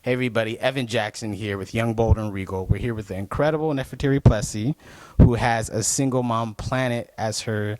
Hey everybody, Evan Jackson here with Young, Bold, and Regal. We're here with the incredible Neferteri Plessy, who has a Single Mom Planet as her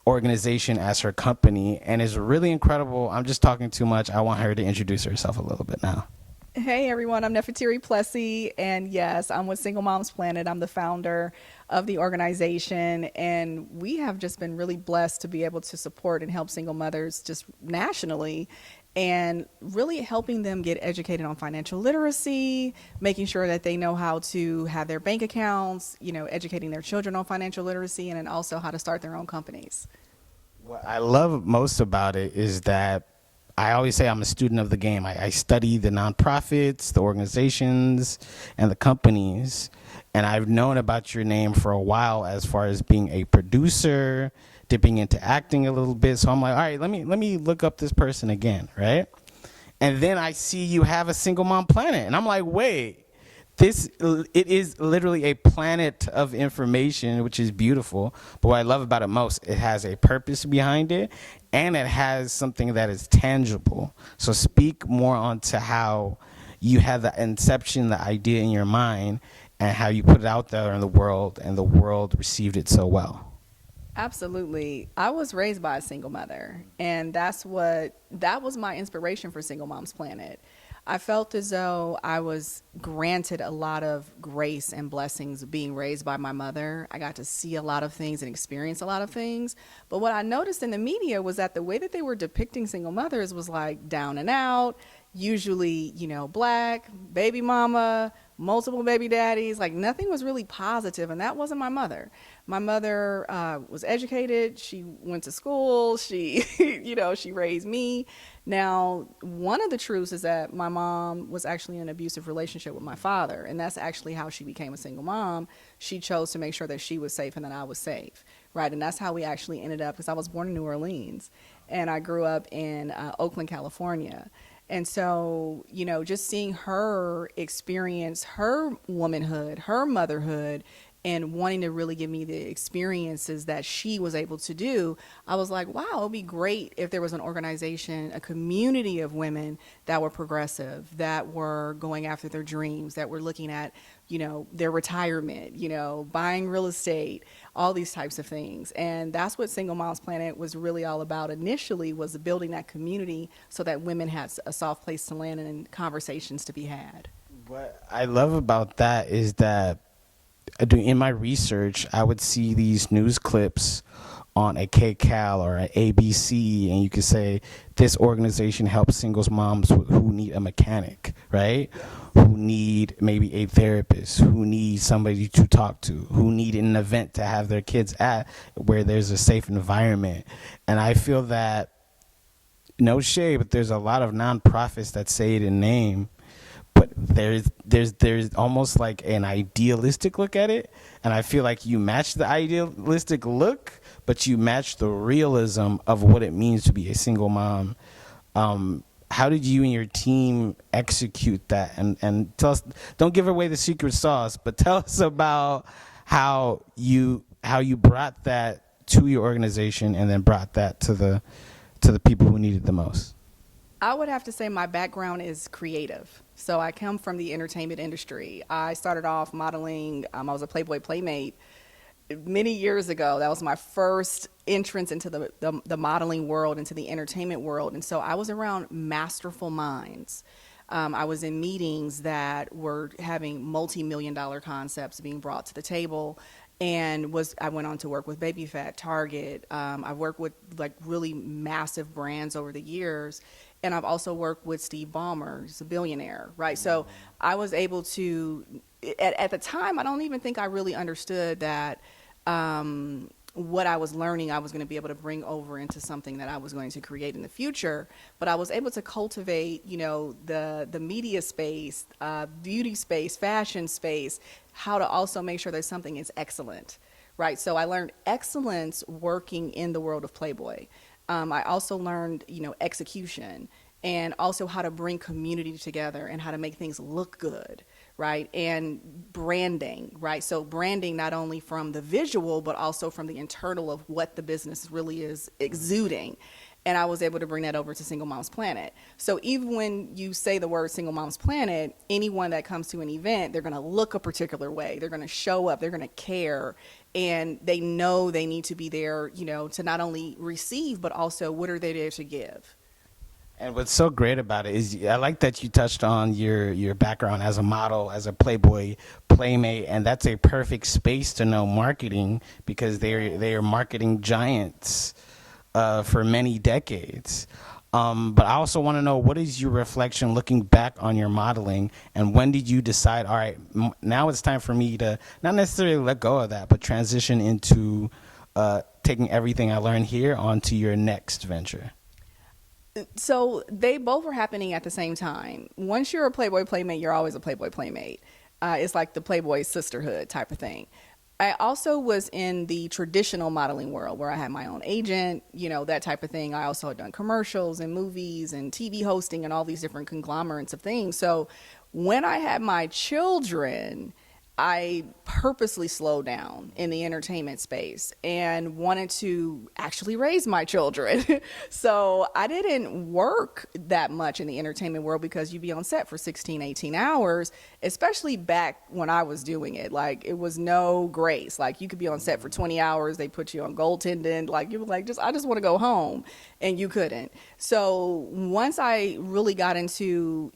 organization, as her company, and is really incredible. I'm just talking too much. I want her to introduce herself a little bit now. Hey everyone, I'm Neferteri Plessy, and yes, I'm with Single Moms Planet. I'm the founder of the organization, and we have just been really blessed to be able to support and help single mothers just nationally and really helping them get educated on financial literacy, making sure that they know how to have their bank accounts, educating their children on financial literacy, and then also how to start their own companies. What I love most about it is that I always say I'm a student of the game. I study the nonprofits, the organizations, and the companies. And I've known about your name for a while as far as being a producer, dipping into acting a little bit. So I'm like, all right, let me look up this person again, right? And then I see you have a Single Mom Planet. And I'm like, wait, it is literally a planet of information, which is beautiful. But what I love about it most, it has a purpose behind it, and it has something that is tangible. So speak more onto how you had the inception, the idea in your mind, and how you put it out there in the world, and the world received it so well. Absolutely. I was raised by a single mother, and that was my inspiration for Single Moms Planet. I felt as though I was granted a lot of grace and blessings being raised by my mother. I got to see a lot of things and experience a lot of things. But what I noticed in the media was that the way that they were depicting single mothers was like down and out, usually, black, baby mama, multiple baby daddies. Like nothing was really positive, and that wasn't my mother. My mother was educated. She went to school. She, she raised me. Now, one of the truths is that my mom was actually in an abusive relationship with my father, and that's actually how she became a single mom. She chose to make sure that she was safe and that I was safe, right? And that's how we actually ended up, because I was born in New Orleans, and I grew up in Oakland, California. And so, just seeing her experience her womanhood, her motherhood, and wanting to really give me the experiences that she was able to do, I was like, wow, it would be great if there was an organization, a community of women that were progressive, that were going after their dreams, that were looking at, their retirement, buying real estate, all these types of things. And that's what Single Moms Planet was really all about initially, was building that community so that women had a soft place to land and conversations to be had. What I love about that is that in my research, I would see these news clips on a KCAL or an ABC, and you could say this organization helps singles moms who need a mechanic, right? Who need maybe a therapist, who need somebody to talk to, who need an event to have their kids at where there's a safe environment. And I feel that, no shade, but there's a lot of nonprofits that say it in name, but there's almost like an idealistic look at it, and I feel like you match the idealistic look, but you match the realism of what it means to be a single mom. How did you and your team execute that? And tell us, don't give away the secret sauce, but tell us about how you brought that to your organization and then brought that to the people who need it the most. I would have to say my background is creative. So I come from the entertainment industry. I started off modeling. I was a Playboy Playmate many years ago. That was my first entrance into the modeling world, into the entertainment world. And so I was around masterful minds. I was in meetings that were having multi-million dollar concepts being brought to the table, and I went on to work with Baby Fat, Target. I've worked with like really massive brands over the years, and I've also worked with Steve Ballmer. He's a billionaire, right? So I was able to, at the time, I don't even think I really understood that what I was learning, I was going to be able to bring over into something that I was going to create in the future. But I was able to cultivate, the media space, beauty space, fashion space, how to also make sure that something is excellent, right? So I learned excellence working in the world of Playboy. I also learned, execution, and also how to bring community together and how to make things look good, right? And branding, right? So branding not only from the visual, but also from the internal of what the business really is exuding. And I was able to bring that over to Single Moms Planet. So even when you say the word Single Moms Planet, anyone that comes to an event, they're going to look a particular way. They're going to show up. They're going to care. And they know they need to be there, to not only receive, but also what are they there to give. And what's so great about it is I like that you touched on your background as a model, as a Playboy playmate, and that's a perfect space to know marketing because they are marketing giants for many decades. But I also want to know, what is your reflection looking back on your modeling, and when did you decide, all right, now it's time for me to not necessarily let go of that, but transition into taking everything I learned here onto your next venture? So they both were happening at the same time. Once you're a Playboy playmate, you're always a Playboy playmate. It's like the Playboy sisterhood type of thing. I also was in the traditional modeling world where I had my own agent, that type of thing. I also had done commercials and movies and TV hosting and all these different conglomerates of things. So when I had my children, I purposely slowed down in the entertainment space and wanted to actually raise my children. So I didn't work that much in the entertainment world because you'd be on set for 16, 18 hours, especially back when I was doing it. Like, it was no grace. Like, you could be on set for 20 hours, they put you on goaltending. Like, you were like, I just want to go home. And you couldn't. So once I really got into,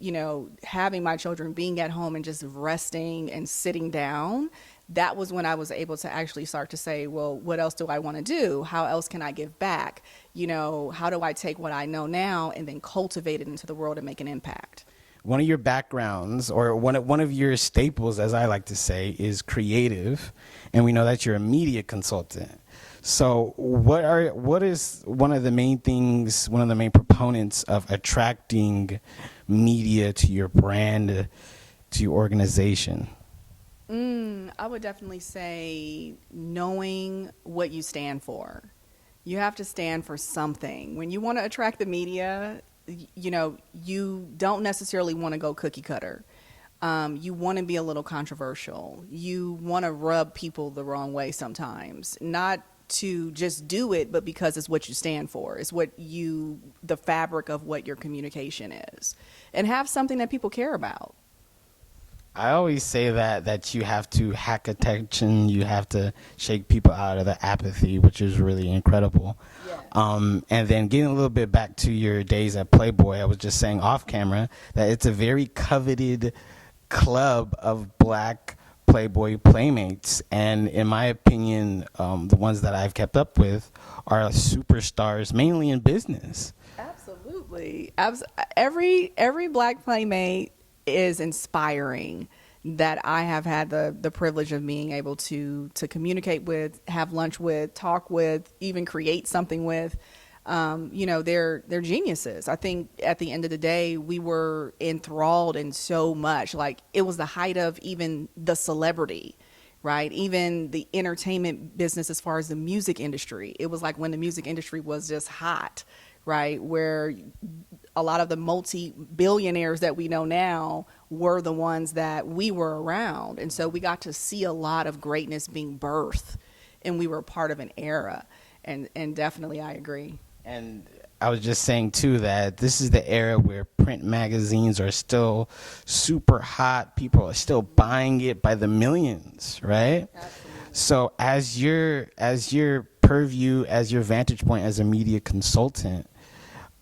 having my children, being at home and just resting and sitting down, that was when I was able to actually start to say, well, what else do I want to do? How else can I give back? How do I take what I know now and then cultivate it into the world and make an impact? One of your backgrounds, or one of your staples, as I like to say, is creative, and we know that you're a media consultant. So what is one of the main things, one of the main proponents of attracting media to your brand, to your organization? I would definitely say knowing what you stand for. You have to stand for something. When you want to attract the media, you don't necessarily want to go cookie cutter. You want to be a little controversial. You want to rub people the wrong way sometimes, not to just do it, but because it's what you stand for. It's the fabric of what your communication is, and have something that people care about. I always say that you have to hack attention, you have to shake people out of the apathy, which is really incredible. Yeah. And then getting a little bit back to your days at Playboy, I was just saying off camera that it's a very coveted club of black Playboy playmates, and in my opinion, the ones that I've kept up with are superstars, mainly in business. Absolutely. Every black playmate is inspiring that I have had the privilege of being able to communicate with, have lunch with, talk with, even create something with. They're geniuses. I think at the end of the day, we were enthralled in so much. Like, it was the height of even the celebrity, right? Even the entertainment business, as far as the music industry. It was like when the music industry was just hot, right? Where a lot of the multi-billionaires that we know now were the ones that we were around. And so we got to see a lot of greatness being birthed, and we were part of an era. And definitely I agree. And I was just saying too that this is the era where print magazines are still super hot. People are still buying it by the millions, right? Absolutely. So as your purview, as your vantage point as a media consultant,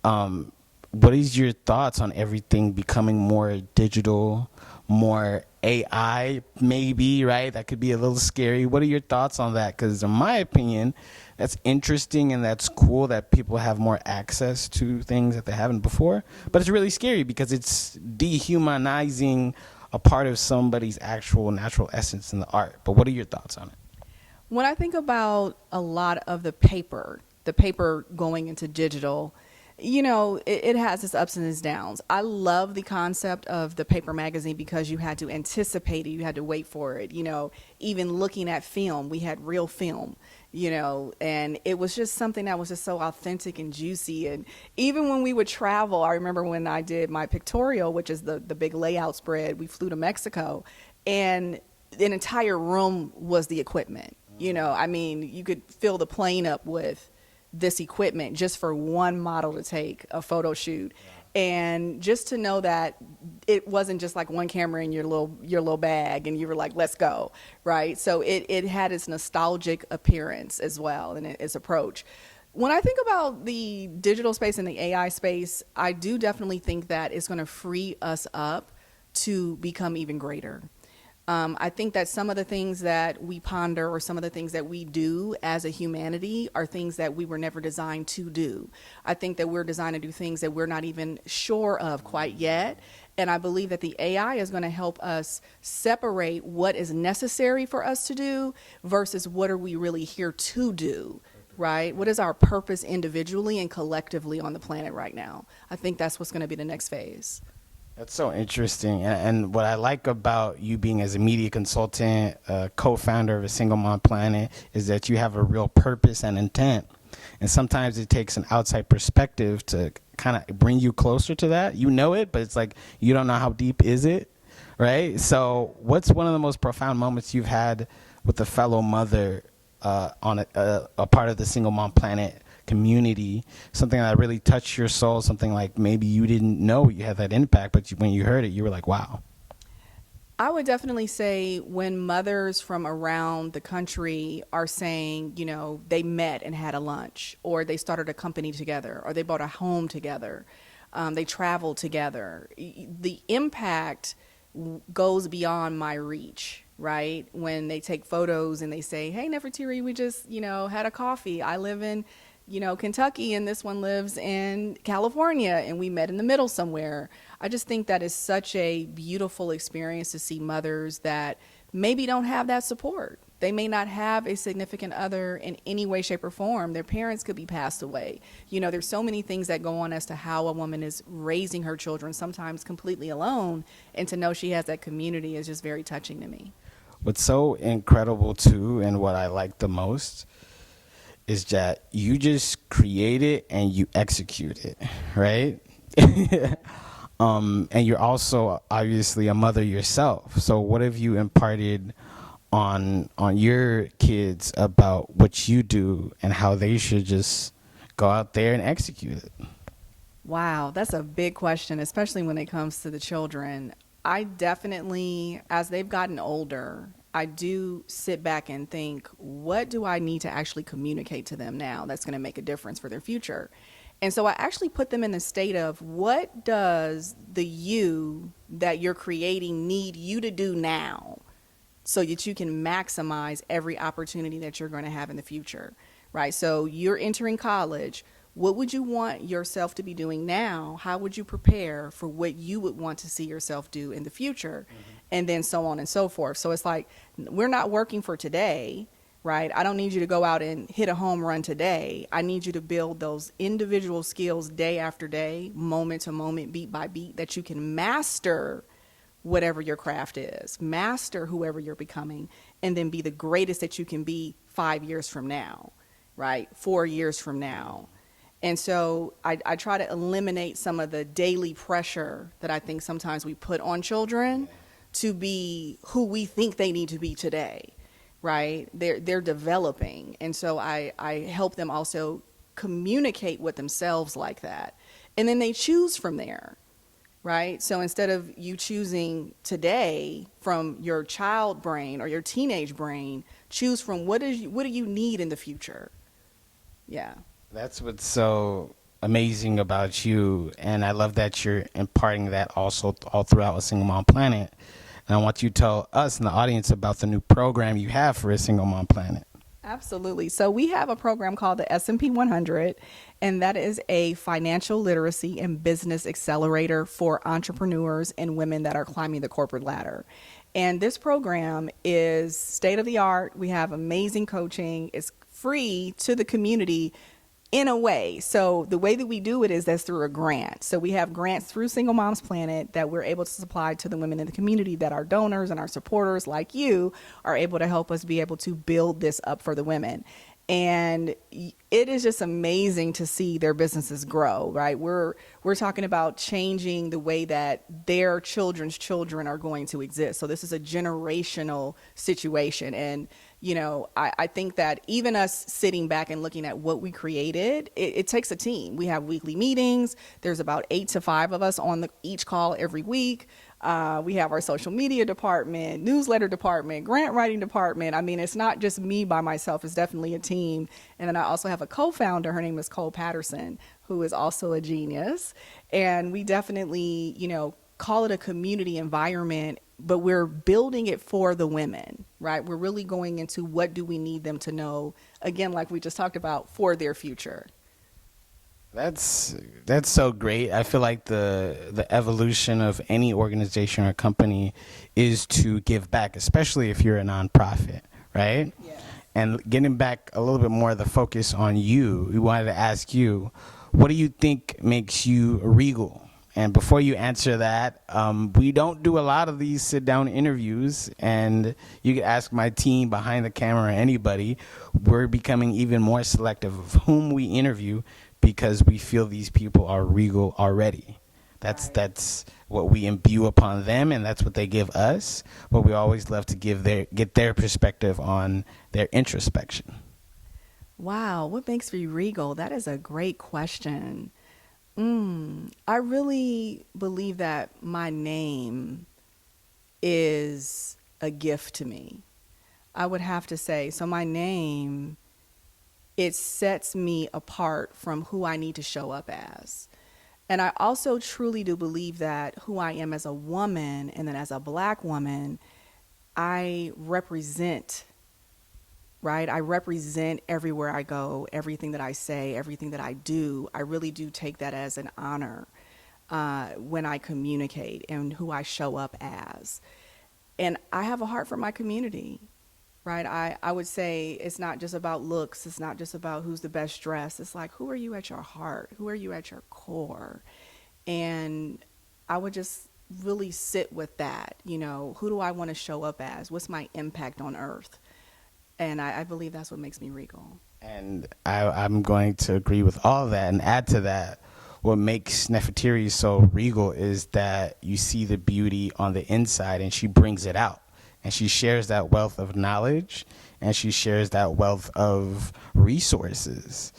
what is your thoughts on everything becoming more digital, more AI, maybe, right? That could be a little scary. What are your thoughts on that? Because in my opinion, that's interesting and that's cool that people have more access to things that they haven't before. But it's really scary because it's dehumanizing a part of somebody's actual natural essence in the art. But what are your thoughts on it? When I think about a lot of the paper going into digital, it has its ups and its downs. I love the concept of the paper magazine because you had to anticipate it, you had to wait for it. Even looking at film, we had real film, and it was just something that was just so authentic and juicy. And even when we would travel, I remember when I did my pictorial, which is the big layout spread, we flew to Mexico, and an entire room was the equipment. You could fill the plane up with this equipment just for one model to take a photo shoot. And just to know that it wasn't just like one camera in your little bag and you were like, let's go, right? So it had its nostalgic appearance as well, and its approach. When I think about the digital space and the AI space, I do definitely think that it's going to free us up to become even greater. I think that some of the things that we ponder or some of the things that we do as a humanity are things that we were never designed to do. I think that we're designed to do things that we're not even sure of quite yet. And I believe that the AI is going to help us separate what is necessary for us to do versus what are we really here to do, right? What is our purpose individually and collectively on the planet right now? I think that's what's going to be the next phase. That's so interesting. And what I like about you being as a media consultant, co-founder of a Single Mom Planet, is that you have a real purpose and intent. And sometimes it takes an outside perspective to kind of bring you closer to that. You know it, but it's like you don't know how deep is it, right? So what's one of the most profound moments you've had with a fellow mother on a part of the Single Mom Planet community, something that really touched your soul, something like maybe you didn't know you had that impact, but when you heard it, you were like, wow. I would definitely say when mothers from around the country are saying, they met and had a lunch, or they started a company together, or they bought a home together, they traveled together, the impact goes beyond my reach, right? When they take photos and they say, hey, Neferteri, we just, had a coffee. I live in Kentucky, and this one lives in California, and we met in the middle somewhere. I just think that is such a beautiful experience to see mothers that maybe don't have that support. They may not have a significant other in any way, shape, or form. Their parents could be passed away. There's so many things that go on as to how a woman is raising her children, sometimes completely alone, and to know she has that community is just very touching to me. What's so incredible too, and what I like the most, is that you just create it and you execute it, right? And you're also obviously a mother yourself. So what have you imparted on your kids about what you do and how they should just go out there and execute it? Wow, that's a big question, especially when it comes to the children. I definitely, as they've gotten older, I do sit back and think, what do I need to actually communicate to them now that's going to make a difference for their future? And so I actually put them in the state of, what does the you that you're creating need you to do now so that you can maximize every opportunity that you're going to have in the future, right? So you're entering college. What would you want yourself to be doing now? How would you prepare for what you would want to see yourself do in the future? Mm-hmm. And then so on and so forth. So it's like, we're not working for today, right? I don't need you to go out and hit a home run today. I need you to build those individual skills day after day, moment to moment, beat by beat, that you can master whatever your craft is, master whoever you're becoming, and then be the greatest that you can be 5 years from now, right? 4 years from now. And so I try to eliminate some of the daily pressure that I think sometimes we put on children to be who we think they need to be today, right? They're developing. And so I help them also communicate with themselves like that. And then they choose from there, right? So instead of you choosing today from your child brain or your teenage brain, choose from what do you need in the future? Yeah. That's what's so amazing about you, and I love that you're imparting that also all throughout a Single Mom Planet. And I want you to tell us in the audience about the new program you have for a Single Mom Planet. Absolutely. So we have a program called the S&P 100, and that is a financial literacy and business accelerator for entrepreneurs and women that are climbing the corporate ladder. And this program is state of the art. We have amazing coaching. It's free to the community in a way. So the way that we do it is that's through a grant. So we have grants through Single Moms Planet that we're able to supply to the women in the community that our donors and our supporters like you are able to help us be able to build this up for the women. and it is just amazing to see their businesses grow, right? We're talking about changing the way that their children's children are going to exist. So this is a generational situation. And I think that even us sitting back and looking at what we created, it takes a team. We have weekly meetings. There's about 8 to 5 of us on each call every week. We have our social media department, newsletter department, grant writing department. I mean, it's not just me by myself. It's definitely a team. And then I also have a co-founder. Her name is Cole Patterson, who is also a genius. And we definitely, call it a community environment, but we're building it for the women, right? We're really going into what do we need them to know, again, like we just talked about, for their future. That's so great. I feel like the evolution of any organization or company is to give back, especially if you're a nonprofit, right? Yeah. And getting back a little bit more of the focus on you, we wanted to ask you, what do you think makes you regal? And before you answer that, we don't do a lot of these sit-down interviews, and you can ask my team behind the camera or anybody. We're becoming even more selective of whom we interview because we feel these people are regal already. That's what we imbue upon them, and that's what they give us. But we always love to get their perspective on their introspection. Wow, what makes me regal? That is a great question. I really believe that my name is a gift to me. I would have to say, so my name, it sets me apart from who I need to show up as. And I also truly do believe that who I am as a woman and then as a Black woman, I represent, right? I represent everywhere I go, everything that I say, everything that I do. I really do take that as an honor when I communicate and who I show up as. And I have a heart for my community, right? I would say it's not just about looks. It's not just about who's the best dressed. It's like, who are you at your heart? Who are you at your core? And I would just really sit with that. Who do I want to show up as? What's my impact on earth? And I believe that's what makes me regal. And I'm going to agree with all of that and add to that. What makes Neferteri so regal is that you see the beauty on the inside and she brings it out. And she shares that wealth of knowledge and she shares that wealth of resources.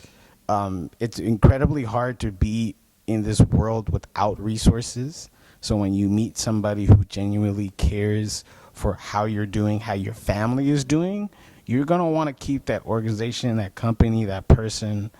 It's incredibly hard to be in this world without resources. So when you meet somebody who genuinely cares for how you're doing, how your family is doing, you're going to want to keep that organization, that company, that person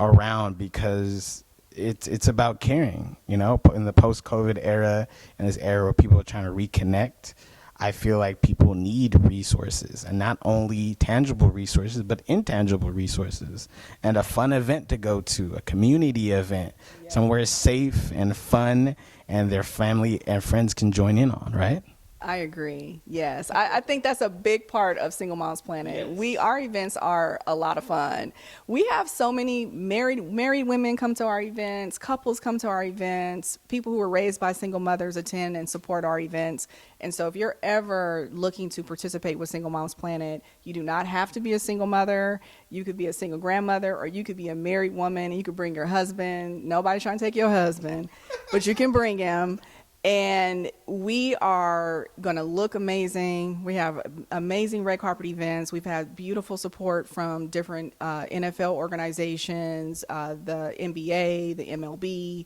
around because it's about caring, in the post-COVID era, in this era where people are trying to reconnect. I feel like people need resources, and not only tangible resources, but intangible resources, and a fun event to go to, a community event, somewhere safe and fun, and their family and friends can join in on, right? I agree. Yes. I think that's a big part of Single Moms Planet. Yes. Our events are a lot of fun. We have so many married women come to our events, couples come to our events, people who were raised by single mothers attend and support our events. And so if you're ever looking to participate with Single Moms Planet, you do not have to be a single mother. You could be a single grandmother, or you could be a married woman and you could bring your husband. Nobody's trying to take your husband, but you can bring him. And we are going to look amazing. We have amazing red carpet events. We've had beautiful support from different NFL organizations, the NBA, the MLB.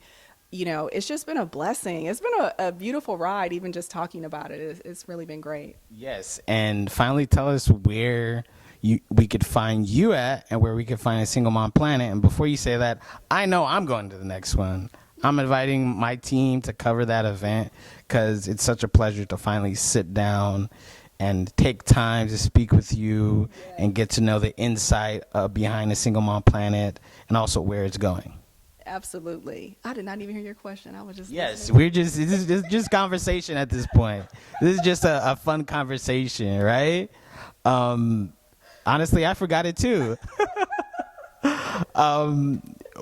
It's just been a blessing. It's been a beautiful ride, even just talking about it. It's really been great. Yes, and finally tell us where we could find you at and where we could find a Single Mom Planet. And before you say that, I know I'm going to the next one. I'm inviting my team to cover that event because it's such a pleasure to finally sit down and take time to speak with you and get to know the insight behind the Single Mom Planet and also where it's going. Absolutely. I did not even hear your question. I was just Yes, listening. this is just conversation at this point. This is just a fun conversation, right? Honestly, I forgot it too.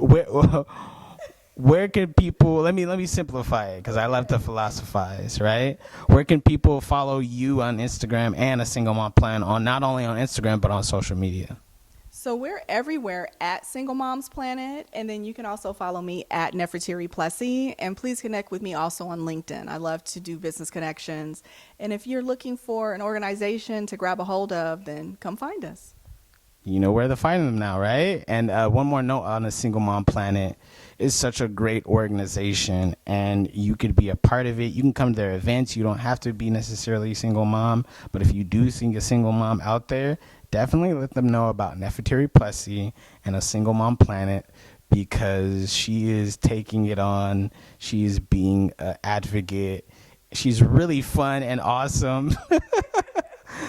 Where, where can people, let me simplify it because I love to philosophize, right? Where can people follow you on Instagram and a Single Mom Plan on not only on Instagram but on social media? So we're everywhere at Single Moms Planet, and then you can also follow me at Neferteri Plessy, and please connect with me also on LinkedIn. I love to do business connections, and if you're looking for an organization to grab a hold of, then come find us. You know where to find them now, right? And one more note on the Single Mom Planet is such a great organization, and you could be a part of it. You can come to their events. You don't have to be necessarily a single mom, but if you do see a single mom out there, definitely let them know about Neferteri Plessy and a Single Mom Planet because she is taking it on. She's being an advocate. She's really fun and awesome.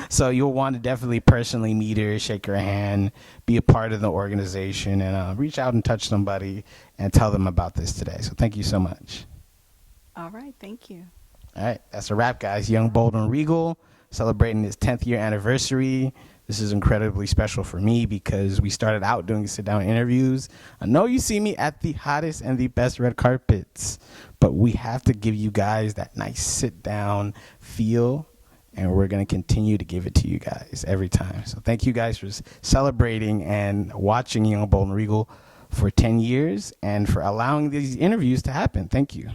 So you'll want to definitely personally meet her, shake her hand, be a part of the organization, and reach out and touch somebody and tell them about this today. So thank you so much. All right, thank you. All right, that's a wrap, guys. Young, Bold, and Regal celebrating his 10th year anniversary. This is incredibly special for me because we started out doing sit-down interviews. I know you see me at the hottest and the best red carpets, but we have to give you guys that nice sit-down feel, and we're going to continue to give it to you guys every time. So thank you guys for celebrating and watching Young, Bold, and Regal for 10 years and for allowing these interviews to happen. Thank you.